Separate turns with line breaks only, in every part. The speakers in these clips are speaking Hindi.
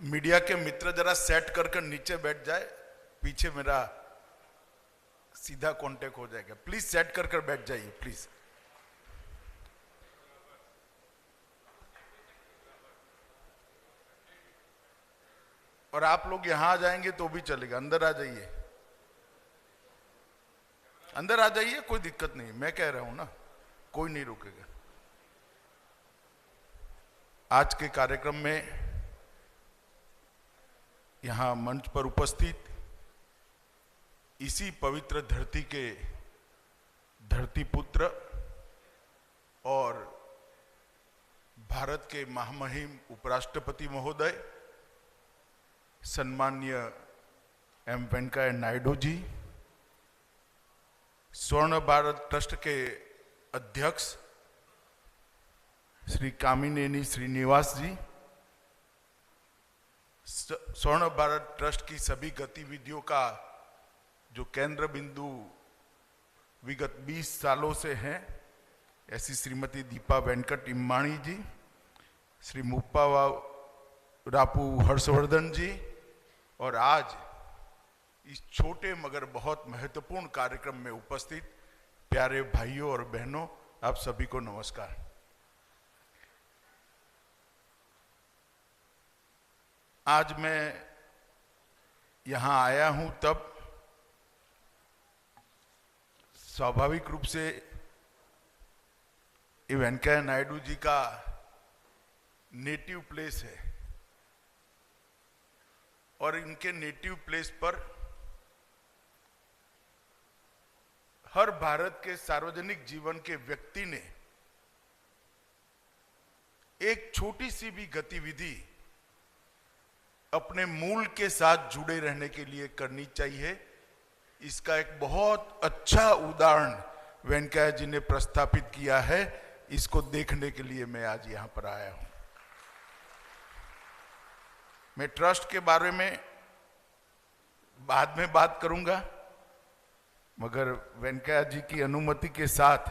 मीडिया के मित्र जरा सेट कर नीचे बैठ जाए, पीछे मेरा सीधा कांटेक्ट हो जाएगा। प्लीज सेट कर बैठ जाइए प्लीज। और आप लोग यहां आ जाएंगे तो भी चलेगा, अंदर आ जाइए, अंदर आ जाइए, कोई दिक्कत नहीं, मैं कह रहा हूं ना, कोई नहीं रोकेगा। आज के कार्यक्रम में यहां मंच पर उपस्थित इसी पवित्र धरती के धरती पुत्र और भारत के महामहिम उपराष्ट्रपति महोदय सम्माननीय एम वेंकैया नायडू जी, स्वर्ण भारत ट्रस्ट के अध्यक्ष श्री कामिनेनी श्रीनिवास जी, स्वर्ण भारत ट्रस्ट की सभी गतिविधियों का जो केंद्र बिंदु विगत 20 सालों से हैं, ऐसी श्रीमती दीपा वेंकट इम्माणी जी, श्री मुप्पा रापू हर्षवर्धन जी, और आज इस छोटे मगर बहुत महत्वपूर्ण कार्यक्रम में उपस्थित प्यारे भाइयों और बहनों, आप सभी को नमस्कार। आज मैं यहां आया हूं तब स्वाभाविक रूप से ये वेंकैया नायडू जी का नेटिव प्लेस है और इनके नेटिव प्लेस पर हर भारत के सार्वजनिक जीवन के व्यक्ति ने एक छोटी सी भी गतिविधि अपने मूल के साथ जुड़े रहने के लिए करनी चाहिए। इसका एक बहुत अच्छा उदाहरण वेंकैया जी ने प्रस्तापित किया है। इसको देखने के लिए मैं आज यहां पर आया हूं। मैं ट्रस्ट के बारे में बाद में बात करूंगा, मगर वेंकैया जी की अनुमति के साथ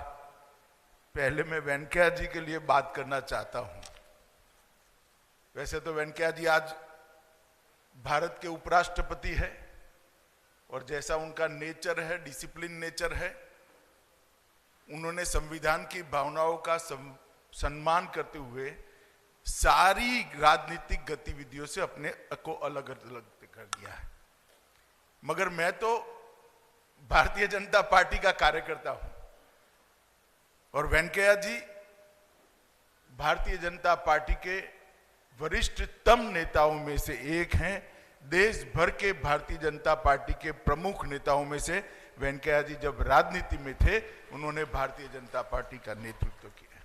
पहले मैं वेंकैया जी के लिए बात करना चाहता हूं। वैसे तो वेंकैया जी आज भारत के उपराष्ट्रपति है और जैसा उनका नेचर है, डिसिप्लिन नेचर है, उन्होंने संविधान की भावनाओं का सम्मान करते हुए सारी राजनीतिक गतिविधियों से अपने को अलग अलग कर दिया है। मगर मैं तो भारतीय जनता पार्टी का कार्यकर्ता हूं और वेंकैया जी भारतीय जनता पार्टी के वरिष्ठतम नेताओं में से एक हैं। देश भर के भारतीय जनता पार्टी के प्रमुख नेताओं में से वेंकैया जी जब राजनीति में थे, उन्होंने भारतीय जनता पार्टी का नेतृत्व किया।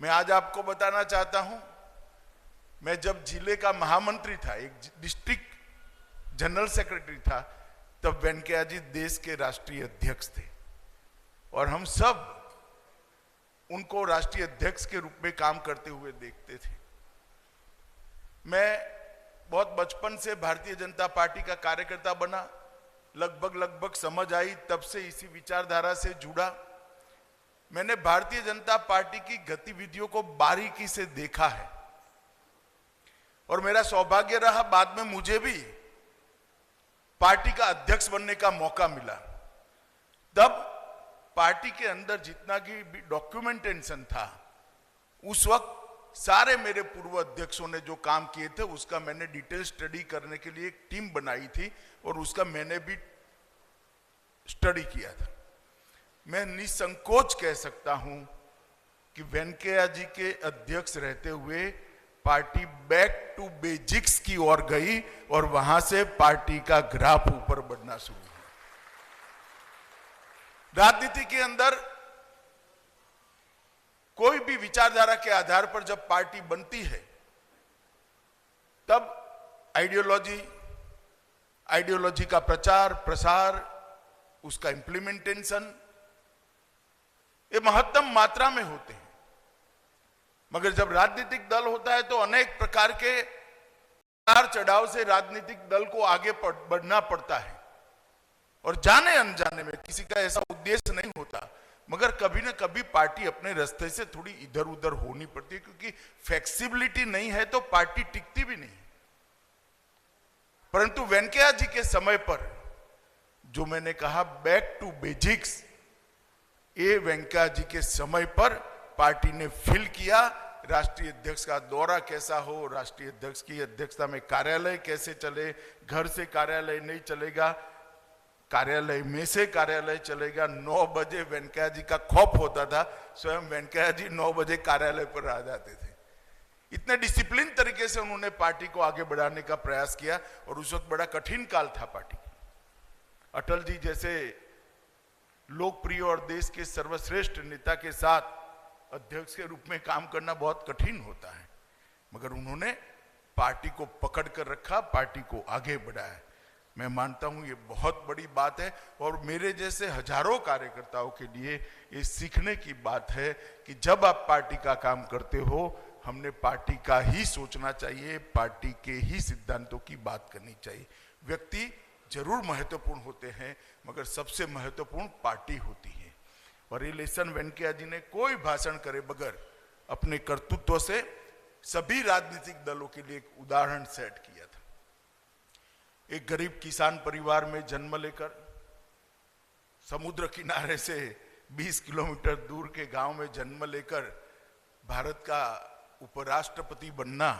मैं आज आपको बताना चाहता हूं, मैं जब जिले का महामंत्री था, एक डिस्ट्रिक्ट जनरल सेक्रेटरी था, तब वेंकैया जी देश के राष्ट्रीय अध्यक्ष थे और हम सब उनको राष्ट्रीय अध्यक्ष के रूप में काम करते हुए देखते थे। मैं बहुत बचपन से भारतीय जनता पार्टी का कार्यकर्ता बना, लगभग समझ आई, तब से इसी विचारधारा से जुड़ा। मैंने भारतीय जनता पार्टी की गतिविधियों को बारीकी से देखा है और मेरा सौभाग्य रहा बाद में मुझे भी पार्टी का अध्यक्ष बनने का मौका मिला। तब पार्टी के अंदर जितना की भी डॉक्यूमेंटेशन था, उस वक्त सारे मेरे पूर्व अध्यक्षों ने जो काम किए थे उसका मैंने डिटेल स्टडी करने के लिए एक टीम बनाई थी और उसका मैंने भी स्टडी किया था। मैं निसंकोच कह सकता हूं कि वेंकैया जी के अध्यक्ष रहते हुए पार्टी बैक टू बेसिक्स की ओर गई और वहां से पार्टी का ग्राफ ऊपर बढ़ना शुरू हुआ। राजनीति के अंदर कोई भी विचारधारा के आधार पर जब पार्टी बनती है, तब आइडियोलॉजी का प्रचार प्रसार, उसका इंप्लीमेंटेशन, ये महत्तम मात्रा में होते हैं। मगर जब राजनीतिक दल होता है तो अनेक प्रकार के उतार चढ़ाव से राजनीतिक दल को आगे बढ़ना पड़ता है और जाने अनजाने में, किसी का ऐसा उद्देश्य नहीं होता, मगर कभी ना कभी पार्टी अपने रास्ते से थोड़ी इधर उधर होनी पड़ती है, क्योंकि फ्लेक्सिबिलिटी नहीं है तो पार्टी टिकती भी नहीं। परंतु वेंकैया जी के समय पर जो मैंने कहा बैक टू बेसिक्स, ये वेंकैया जी के समय पर पार्टी ने फील किया। राष्ट्रीय अध्यक्ष का दौरा कैसा हो, राष्ट्रीय अध्यक्ष की अध्यक्षता में कार्यालय कैसे चले, घर से कार्यालय नहीं चलेगा, कार्यालय में से कार्यालय चलेगा। 9 बजे वेंकैया जी का खौफ होता था, स्वयं वेंकैया जी 9 बजे कार्यालय पर आ जाते थे। इतने डिसिप्लिन तरीके से उन्होंने पार्टी को आगे बढ़ाने का प्रयास किया, और उस वक्त बड़ा कठिन काल था पार्टी। अटल जी जैसे लोकप्रिय और देश के सर्वश्रेष्ठ नेता के साथ अध्यक्ष के रूप में काम करना बहुत कठिन होता है, मगर उन्होंने पार्टी को पकड़ कर रखा, पार्टी को आगे बढ़ाया। मैं मानता हूं ये बहुत बड़ी बात है, और मेरे जैसे हजारों कार्यकर्ताओं के लिए ये सीखने की बात है कि जब आप पार्टी का काम करते हो, हमने पार्टी का ही सोचना चाहिए, पार्टी के ही सिद्धांतों की बात करनी चाहिए। व्यक्ति जरूर महत्वपूर्ण होते हैं, मगर सबसे महत्वपूर्ण पार्टी होती है। और इलेक्शन वेंकैया जी ने कोई भाषण करे बगैर अपने कर्तृत्व से सभी राजनीतिक दलों के लिए एक उदाहरण सेट किया था। एक गरीब किसान परिवार में जन्म लेकर समुद्र किनारे से 20 किलोमीटर दूर के गांव में जन्म लेकर भारत का उपराष्ट्रपति बनना,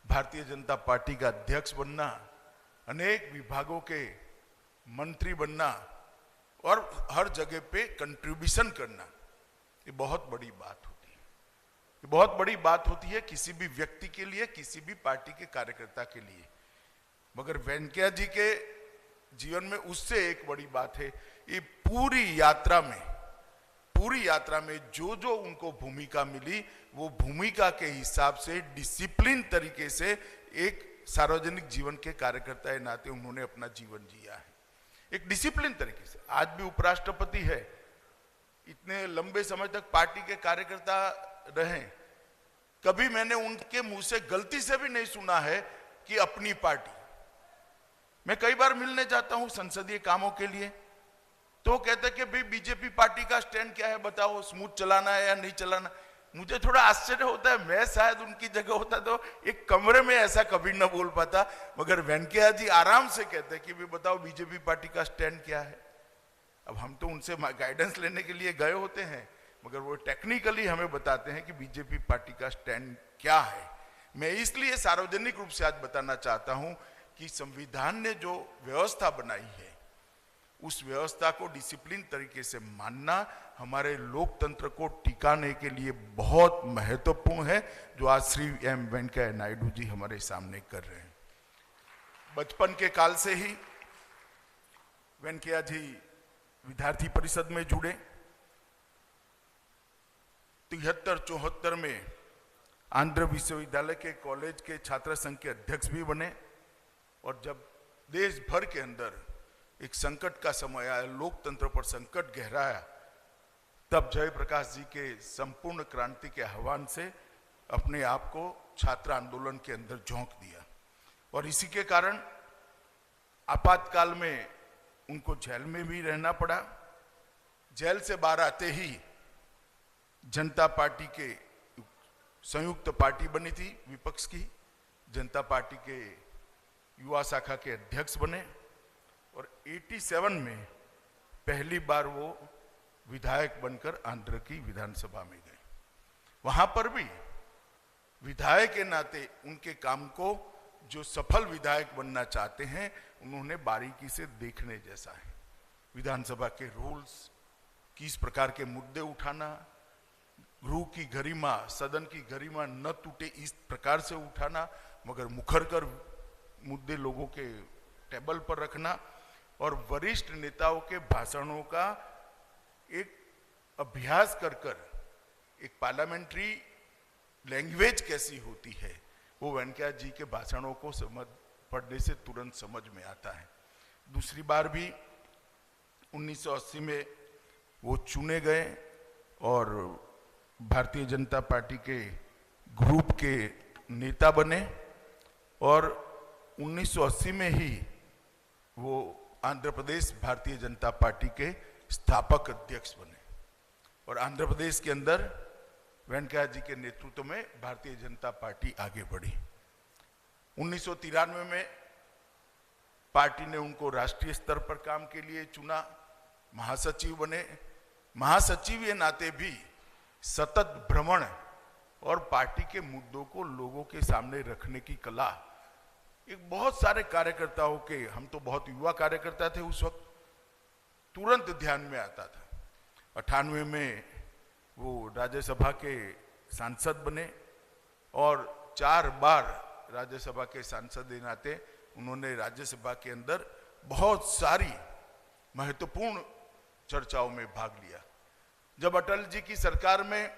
भारतीय जनता पार्टी का अध्यक्ष बनना, अनेक विभागों के मंत्री बनना और हर जगह पे कंट्रीब्यूशन करना, ये बहुत बड़ी बात होती है। ये बहुत बड़ी बात होती है किसी भी व्यक्ति के लिए, किसी भी पार्टी के कार्यकर्ता के लिए। मगर वेंकैया जी के जीवन में उससे एक बड़ी बात है, ये पूरी यात्रा में जो जो उनको भूमिका मिली, वो भूमिका के हिसाब से डिसिप्लिन तरीके से एक सार्वजनिक जीवन के कार्यकर्ता के नाते उन्होंने अपना जीवन जिया है, एक डिसिप्लिन तरीके से। आज भी उपराष्ट्रपति है, इतने लंबे समय तक पार्टी के कार्यकर्ता रहे, कभी मैंने उनके मुंह से गलती से भी नहीं सुना है कि अपनी पार्टी। मैं कई बार मिलने जाता हूं संसदीय कामों के लिए, तो कहते कि भाई बीजेपी पार्टी का स्टैंड क्या है बताओ, स्मूथ चलाना है या नहीं चलाना। मुझे थोड़ा आश्चर्य होता है, मैं शायद उनकी जगह होता तो एक कमरे में ऐसा कभी न बोल पाता, मगर वेंकैया जी आराम से कहते कि भाई बताओ बीजेपी पार्टी का स्टैंड क्या है। अब हम तो उनसे गाइडेंस लेने के लिए गए होते हैं, मगर वो टेक्निकली हमें बताते हैं कि बीजेपी पार्टी का स्टैंड क्या है। मैं इसलिए सार्वजनिक रूप से आज बताना चाहता हूं कि संविधान ने जो व्यवस्था बनाई है, उस व्यवस्था को डिसिप्लिन तरीके से मानना हमारे लोकतंत्र को टिकाने के लिए बहुत महत्वपूर्ण है, जो आज श्री एम वेंकैया नायडू जी हमारे सामने कर रहे हैं। बचपन के काल से ही वेंकैया जी विद्यार्थी परिषद में जुड़े, 73-74 में आंध्र विश्वविद्यालय के कॉलेज के छात्र संघ के अध्यक्ष भी बने, और जब देश भर के अंदर एक संकट का समय आया, लोकतंत्र पर संकट गहराया, तब जयप्रकाश जी के संपूर्ण क्रांति के आह्वान से अपने आप को छात्र आंदोलन के अंदर झोंक दिया। और इसी के कारण आपातकाल में उनको जेल में भी रहना पड़ा। जेल से बाहर आते ही जनता पार्टी के संयुक्त पार्टी बनी थी विपक्ष की, जनता पार्टी के युवा शाखा के अध्यक्ष बने, और 87 में पहली बार वो विधायक बनकर आंध्र की विधानसभा में गए। वहां पर भी विधायक के नाते उनके काम को, जो सफल विधायक बनना चाहते हैं, उन्होंने बारीकी से देखने जैसा है। विधानसभा के रूल्स, किस प्रकार के मुद्दे उठाना, गृह की गरिमा, सदन की गरिमा न टूटे इस प्रकार से उठाना, मगर मुखर कर मुद्दे लोगों के टेबल पर रखना, और वरिष्ठ नेताओं के भाषणों का एक अभ्यास कर एक पार्लियामेंट्री लैंग्वेज कैसी होती है, वो वेंकैया जी के भाषणों को पढ़ने से तुरंत समझ में आता है। दूसरी बार भी 1980 में वो चुने गए और भारतीय जनता पार्टी के ग्रुप के नेता बने, और 1980 में ही वो आंध्र प्रदेश भारतीय जनता पार्टी के स्थापक अध्यक्ष बने। और आंध्र प्रदेश के अंदर वेंकैया जी के नेतृत्व में भारतीय जनता पार्टी आगे बढ़ी। 1993 में पार्टी ने उनको राष्ट्रीय स्तर पर काम के लिए चुना, महासचिव बने। महासचिव के नाते भी सतत भ्रमण और पार्टी के मुद्दों को लोगों के सामने रखने की कला एक बहुत सारे कार्यकर्ताओं के, हम तो बहुत युवा कार्यकर्ता थे उस वक्त, तुरंत ध्यान में आता था। 98 में वो राज्यसभा के सांसद बने और 4 बार राज्यसभा के सांसद के नाते उन्होंने राज्यसभा के अंदर बहुत सारी महत्वपूर्ण चर्चाओं में भाग लिया। जब अटल जी की सरकार में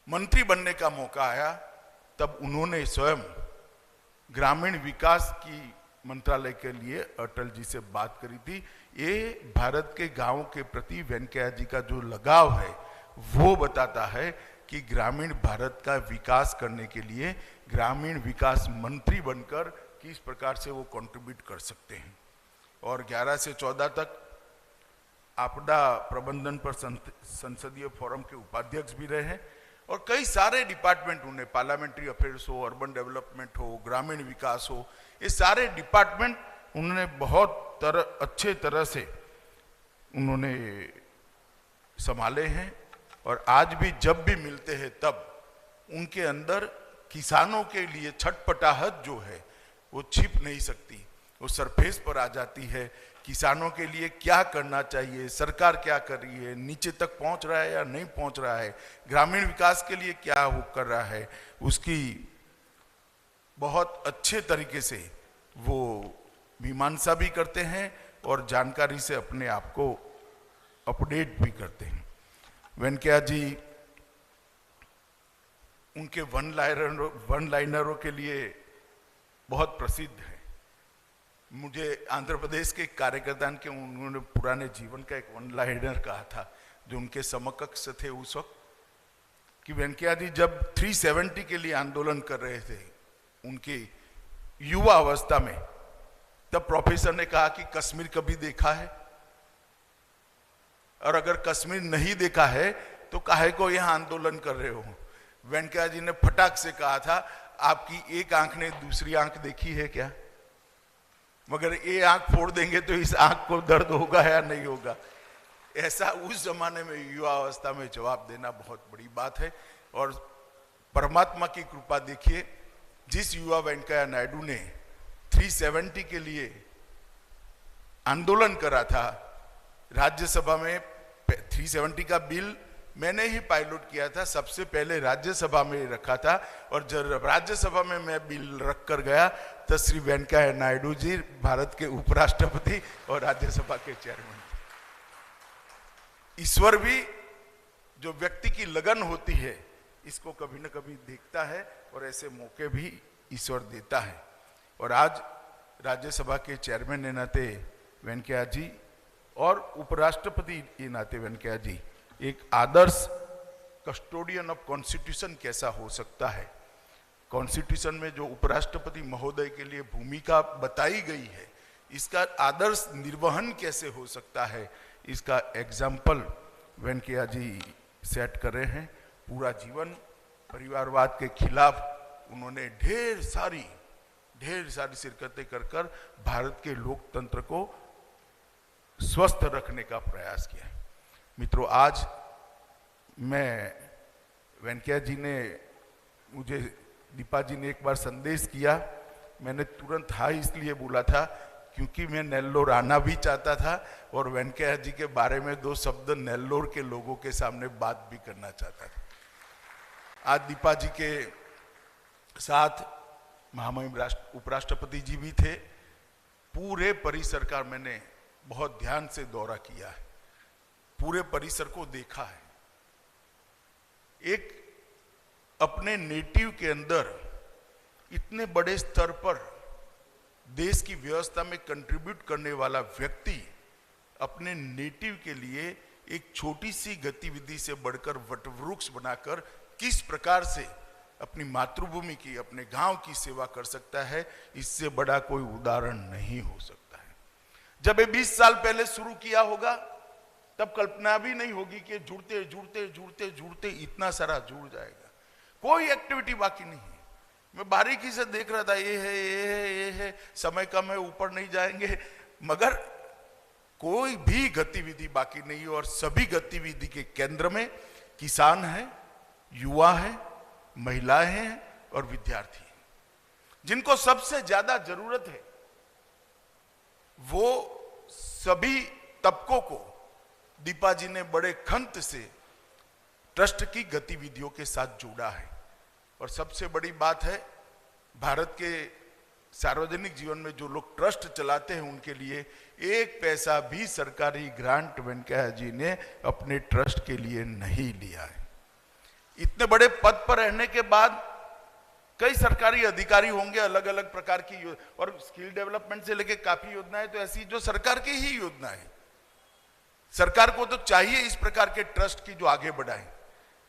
मंत्री बनने का मौका आया तब उन्होंने स्वयं ग्रामीण विकास की मंत्रालय के लिए अटल जी से बात करी थी। ये भारत के गांवों के प्रति वेंकैया जी का जो लगाव है वो बताता है कि ग्रामीण भारत का विकास करने के लिए ग्रामीण विकास मंत्री बनकर किस प्रकार से वो कंट्रीब्यूट कर सकते हैं। और 11 से 14 तक आपदा प्रबंधन पर संसदीय फोरम के उपाध्यक्ष भी रहे हैं और कई सारे डिपार्टमेंट उन्हें, पार्लियामेंट्री अफेयर्स हो, अर्बन डेवलपमेंट हो, ग्रामीण विकास हो, ये सारे डिपार्टमेंट उन्होंने बहुत अच्छे तरह से उन्होंने संभाले हैं। और आज भी जब भी मिलते हैं तब उनके अंदर किसानों के लिए छटपटाहट जो है वो छिप नहीं सकती, वो सरफेस पर आ जाती है। किसानों के लिए क्या करना चाहिए, सरकार क्या कर रही है, नीचे तक पहुंच रहा है या नहीं पहुंच रहा है, ग्रामीण विकास के लिए क्या वो कर रहा है, उसकी बहुत अच्छे तरीके से वो मीमांसा भी करते हैं और जानकारी से अपने आप को अपडेट भी करते हैं। वेंकैया जी उनके वन लाइनरों के लिए बहुत प्रसिद्ध है। मुझे आंध्र प्रदेश के कार्यकर्ता के उन्होंने पुराने जीवन का एक वन लाइनर कहा था जो उनके समकक्ष थे उस वक्त, कि वेंकैया जी जब 370 के लिए आंदोलन कर रहे थे उनकी युवा अवस्था में, तब प्रोफेसर ने कहा कि कश्मीर कभी देखा है, और अगर कश्मीर नहीं देखा है तो काहे को यहां आंदोलन कर रहे हो। वेंकैया जी ने फटाक से कहा था, आपकी एक आंख ने दूसरी आंख देखी है क्या? मगर ये आंख फोड़ देंगे तो इस आंख को दर्द होगा या नहीं होगा। ऐसा उस जमाने में युवा अवस्था में जवाब देना बहुत बड़ी बात है। और परमात्मा की कृपा देखिए, जिस युवा वेंकैया नायडू ने 370 के लिए आंदोलन करा था, राज्यसभा में 370 का बिल मैंने ही पायलट किया था, सबसे पहले राज्यसभा में रखा था। और जब राज्यसभा में मैं बिल रख कर गया तो श्री वेंकैया नायडू जी भारत के उपराष्ट्रपति और राज्यसभा के चेयरमैन। ईश्वर भी जो व्यक्ति की लगन होती है इसको कभी न कभी देखता है और ऐसे मौके भी ईश्वर देता है। और आज राज्यसभा के चेयरमैन के नाते वेंकैया जी और उपराष्ट्रपति के नाते वेंकैया जी एक आदर्श कस्टोडियन ऑफ कॉन्स्टिट्यूशन कैसा हो सकता है, कॉन्स्टिट्यूशन में जो उपराष्ट्रपति महोदय के लिए भूमिका बताई गई है इसका आदर्श निर्वहन कैसे हो सकता है, इसका एग्जाम्पल वेंकैया जी सेट कर रहे हैं। पूरा जीवन परिवारवाद के खिलाफ उन्होंने ढेर सारी शिरकतें कर भारत के लोकतंत्र को स्वस्थ रखने का प्रयास किया है। मित्रों, आज मैं वेंकैया जी ने मुझे, दीपा जी ने एक बार संदेश किया, मैंने तुरंत हाँ इसलिए बोला था क्योंकि मैं नेल्लोर आना भी चाहता था और वेंकैया जी के बारे में 2 शब्द नेल्लोर के लोगों के सामने बात भी करना चाहता था। आज दीपा जी के साथ महामहिम उपराष्ट्रपति जी भी थे। पूरे परिसर का मैंने बहुत ध्यान से दौरा किया है, पूरे परिसर को देखा है। एक अपने नेटिव के अंदर इतने बड़े स्तर पर देश की व्यवस्था में कंट्रीब्यूट करने वाला व्यक्ति अपने नेटिव के लिए एक छोटी सी गतिविधि से बढ़कर वटवृक्ष बनाकर किस प्रकार से अपनी मातृभूमि की, अपने गांव की सेवा कर सकता है, इससे बड़ा कोई उदाहरण नहीं हो सकता है। जब ये 20 साल पहले शुरू किया होगा तब कल्पना भी नहीं होगी कि जुड़ते जुड़ते जुड़ते जुड़ते इतना सारा जुड़ जाएगा। कोई एक्टिविटी बाकी नहीं है। मैं बारीकी से देख रहा था, ये है ये है ये है, समय कम है, ऊपर नहीं जाएंगे, मगर कोई भी गतिविधि बाकी नहीं है। और सभी गतिविधि के केंद्र में किसान है, युवा है, महिलाएं हैं और विद्यार्थी हैं, जिनको सबसे ज्यादा जरूरत है। वो सभी तबकों को दीपा जी ने बड़े खंत से ट्रस्ट की गतिविधियों के साथ जोड़ा है। और सबसे बड़ी बात है, भारत के सार्वजनिक जीवन में जो लोग ट्रस्ट चलाते हैं उनके लिए एक पैसा भी सरकारी ग्रांट वेंकैया जी ने अपने ट्रस्ट के लिए नहीं लिया है। इतने बड़े पद पर रहने के बाद कई सरकारी अधिकारी होंगे, अलग अलग प्रकार की, और स्किल डेवलपमेंट से लेके काफी योजनाएं तो ऐसी जो सरकार की ही योजनाएं। सरकार को तो चाहिए इस प्रकार के ट्रस्ट की जो आगे बढ़ाए,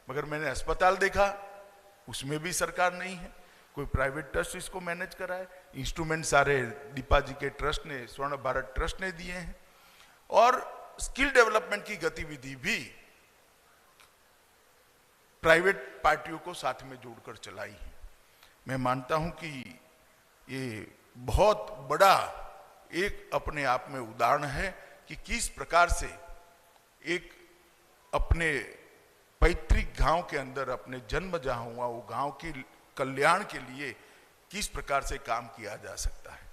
मगर मैंने अस्पताल देखा, उसमें भी सरकार नहीं है। कोई प्राइवेट ट्रस्ट इसको मैनेज कराए। इंस्ट्रूमेंट सारे दीपा जी के ट्रस्ट ने, स्वर्ण भारत ट्रस्ट ने दिए हैं। और स्किल डेवलपमेंट की गतिविधि भी प्राइवेट पार्टियों को साथ में जोड़कर चलाई है। मैं मानता हूं कि ये बहुत बड़ा एक अपने आप में उदाहरण है कि किस प्रकार से एक अपने पैतृक गांव के अंदर, अपने जन्म जहां हुआ वो गांव के कल्याण के लिए किस प्रकार से काम किया जा सकता है।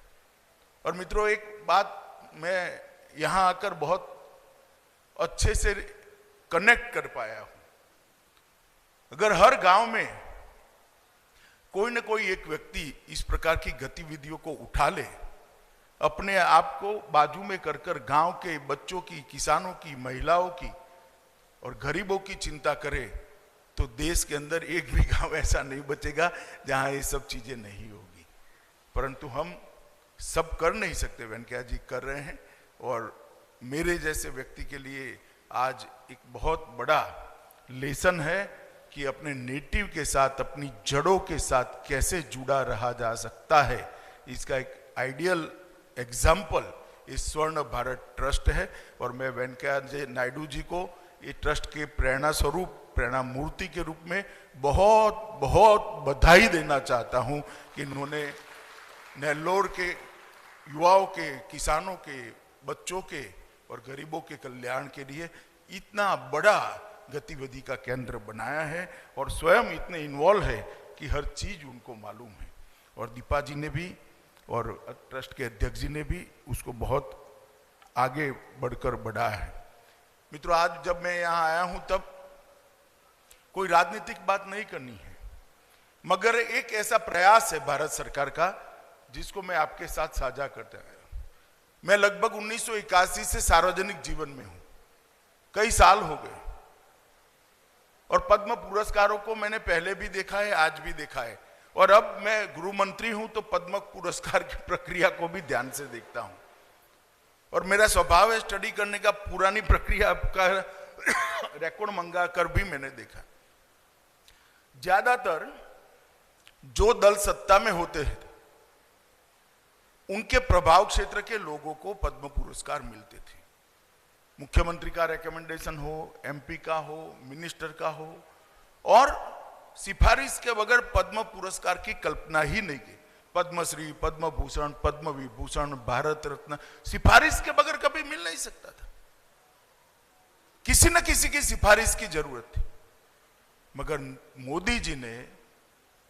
और मित्रों, एक बात मैं यहां आकर बहुत अच्छे से कनेक्ट कर पाया हूं। अगर हर गांव में कोई न कोई एक व्यक्ति इस प्रकार की गतिविधियों को उठा ले, अपने आप को बाजू में कर गांव के बच्चों की, किसानों की, महिलाओं की और गरीबों की चिंता करे, तो देश के अंदर एक भी गांव ऐसा नहीं बचेगा जहां ये सब चीजें नहीं होगी। परंतु हम सब कर नहीं सकते, वेंकैया जी कर रहे हैं। और मेरे जैसे व्यक्ति के लिए आज एक बहुत बड़ा लेसन है कि अपने नेटिव के साथ, अपनी जड़ों के साथ कैसे जुड़ा रहा जा सकता है। इसका एक आइडियल एग्जाम्पल इस स्वर्ण भारत ट्रस्ट है। और मैं वेंकैया नायडू जी को ये ट्रस्ट के प्रेरणा स्वरूप, प्रेरणा मूर्ति के रूप में बहुत बहुत बधाई देना चाहता हूं कि इन्होंने नेल्लोर के युवाओं के, किसानों के, बच्चों के और गरीबों के कल्याण के लिए इतना बड़ा गतिविधि का केंद्र बनाया है और स्वयं इतने इन्वॉल्व है कि हर चीज उनको मालूम है। और दीपा जी ने भी और ट्रस्ट के अध्यक्ष जी ने भी उसको बहुत आगे बढ़कर बढ़ाया है। मित्रों, आज जब मैं यहां आया हूं तब कोई राजनीतिक बात नहीं करनी है, मगर एक ऐसा प्रयास है भारत सरकार का जिसको मैं आपके साथ साझा करता हूं। मैं लगभग 1981 से सार्वजनिक जीवन में हूं, कई साल हो गए, और पद्म पुरस्कारों को मैंने पहले भी देखा है, आज भी देखा है। और अब मैं गृह मंत्री हूं तो पद्म पुरस्कार की प्रक्रिया को भी ध्यान से देखता हूं। और मेरा स्वभाव है स्टडी करने का, पुरानी प्रक्रिया का रिकॉर्ड मंगा कर भी मैंने देखा। ज्यादातर जो दल सत्ता में होते हैं उनके प्रभाव क्षेत्र के लोगों को पद्म पुरस्कार मिलते थे। मुख्यमंत्री का रिकमेंडेशन हो, एमपी का हो, मिनिस्टर का हो, और सिफारिश के बगैर पद्म पुरस्कार की कल्पना ही नहीं की। पद्मश्री, पद्म भूषण, पद्म विभूषण, भारत रत्न सिफारिश के बगैर कभी मिल नहीं सकता था। किसी न किसी की सिफारिश की जरूरत थी। मगर मोदी जी ने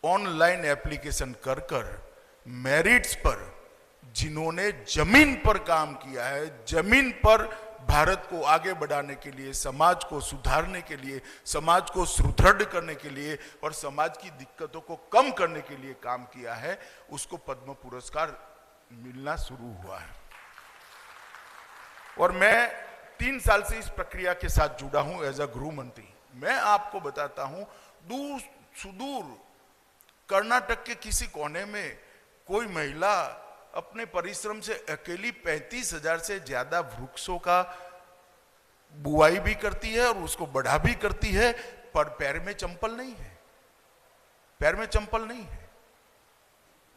ऑनलाइन एप्लीकेशन कर मेरिट्स पर, जिन्होंने जमीन पर काम किया है, जमीन पर भारत को आगे बढ़ाने के लिए, समाज को सुधारने के लिए, समाज को सुदृढ़ करने के लिए और समाज की दिक्कतों को कम करने के लिए काम किया है, उसको पद्म पुरस्कार मिलना शुरू हुआ है। और मैं 3 साल से इस प्रक्रिया के साथ जुड़ा हूं एज अ गृह मंत्री। मैं आपको बताता हूं, दूर सुदूर कर्नाटक के किसी कोने में कोई महिला अपने परिश्रम से अकेली 35,000 से ज्यादा वृक्षों का बुआई भी करती है और उसको बढ़ा भी करती है, पर पैर में चंपल नहीं है, पैर में चंपल नहीं है।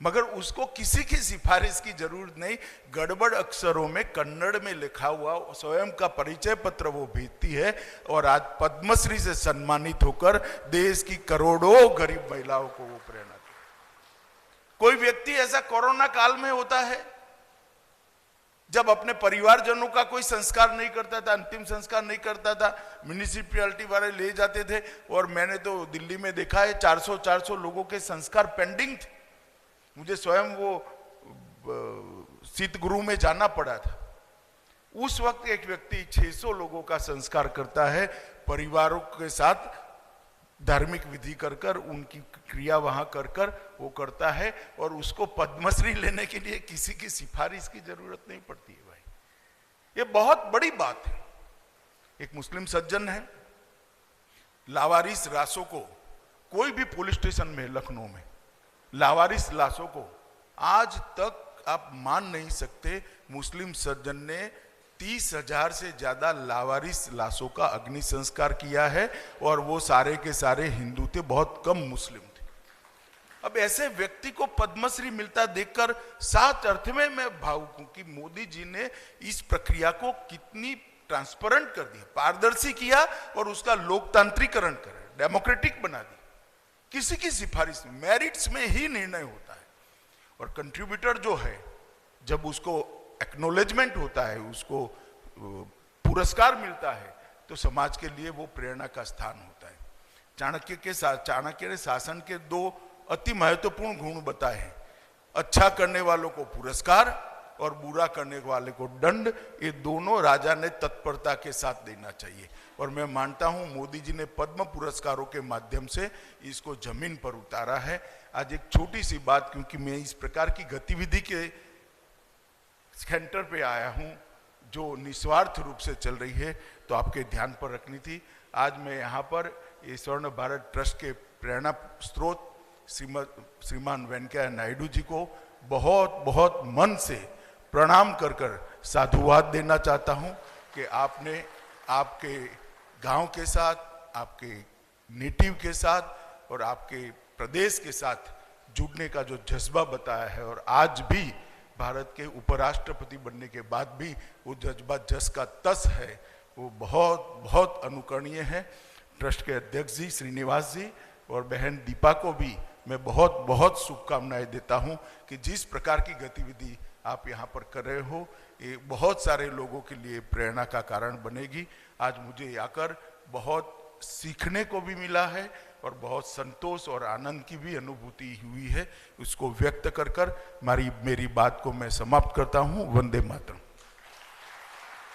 मगर उसको किसी की सिफारिश की जरूरत नहीं, गड़बड़ अक्षरों में कन्नड़ में लिखा हुआ स्वयं का परिचय पत्र वो भेजती है और आज पद्मश्री से सम्मानित होकर देश की करोड़ों गरीब महिलाओं को वो प्रेरणा देती है। कोई व्यक्ति ऐसा कोरोना काल में होता है जब अपने परिवारजनों का कोई संस्कार नहीं करता था, अंतिम संस्कार नहीं करता था, म्यूनिसिपैलिटी वाले ले जाते थे और मैंने तो दिल्ली में देखा है 400 लोगों के संस्कार पेंडिंग थे। मुझे स्वयं वो शीत गृह में जाना पड़ा था। उस वक्त एक व्यक्ति 600 लोगों का संस्कार करता है, परिवारों के साथ धार्मिक विधि कर उनकी क्रिया वहां कर वो करता है और उसको पद्मश्री लेने के लिए किसी की सिफारिश की जरूरत नहीं पड़ती है भाई। ये बहुत बड़ी बात है। एक मुस्लिम सज्जन है, लावारिस लाशों को कोई भी पुलिस स्टेशन में लखनऊ में लावारिस लाशों को आज तक आप मान नहीं सकते, मुस्लिम सज्जन ने 30,000 से ज्यादा लावारिस लाशों का अग्नि संस्कार किया है और वो सारे के सारे हिंदू थे, बहुत कम मुस्लिम थे। अब ऐसे व्यक्ति को पद्मश्री मिलता देखकर सात अर्थ में मैं भावुक हूं कि मोदी जी ने इस प्रक्रिया को कितनी ट्रांसपेरेंट कर दिया, पारदर्शी किया और उसका लोकतांत्रिकरण कर डेमोक्रेटिक बना दिया। किसी की सिफारिश मेरिट्स में ही निर्णय होता है और कंट्रीब्यूटर जो है जब उसको एक्नोलेजमेंट होता है, उसको पुरस्कार मिलता है तो समाज के लिए वो प्रेरणा का स्थान होता है। चाणक्य ने शासन के दो अति महत्वपूर्ण गुण बताए हैं, अच्छा करने वालों को पुरस्कार और बुरा करने वाले को दंड। ये दोनों राजा ने तत्परता के साथ देना चाहिए और मैं मानता हूं मोदी जी ने पद्म पुरस्कारों के माध्यम से इसको जमीन पर उतारा है। आज एक छोटी सी बात, क्योंकि मैं इस प्रकार की गतिविधि के सेंटर पे आया हूं जो निस्वार्थ रूप से चल रही है, तो आपके ध्यान पर रखनी थी। आज मैं यहाँ पर ये स्वर्ण भारत ट्रस्ट के प्रेरणा स्रोत श्रीमान वेंकैया नायडू जी को बहुत बहुत मन से प्रणाम कर साधुवाद देना चाहता हूं कि आपने आपके गांव के साथ, आपके नेटिव के साथ और आपके प्रदेश के साथ जुड़ने का जो जज्बा बताया है और आज भी भारत के उपराष्ट्रपति बनने के बाद भी वो जज्बा जस का तस है, वो बहुत बहुत अनुकरणीय है। ट्रस्ट के अध्यक्ष जी श्रीनिवास जी और बहन दीपा को भी मैं बहुत बहुत शुभकामनाएं देता हूं कि जिस प्रकार की गतिविधि आप यहाँ पर कर रहे हो ये बहुत सारे लोगों के लिए प्रेरणा का कारण बनेगी। आज मुझे आकर बहुत सीखने को भी मिला है और बहुत संतोष और आनंद की भी अनुभूति हुई है। उसको व्यक्त कर मेरी बात को मैं समाप्त करता हूँ। वंदे मातरम।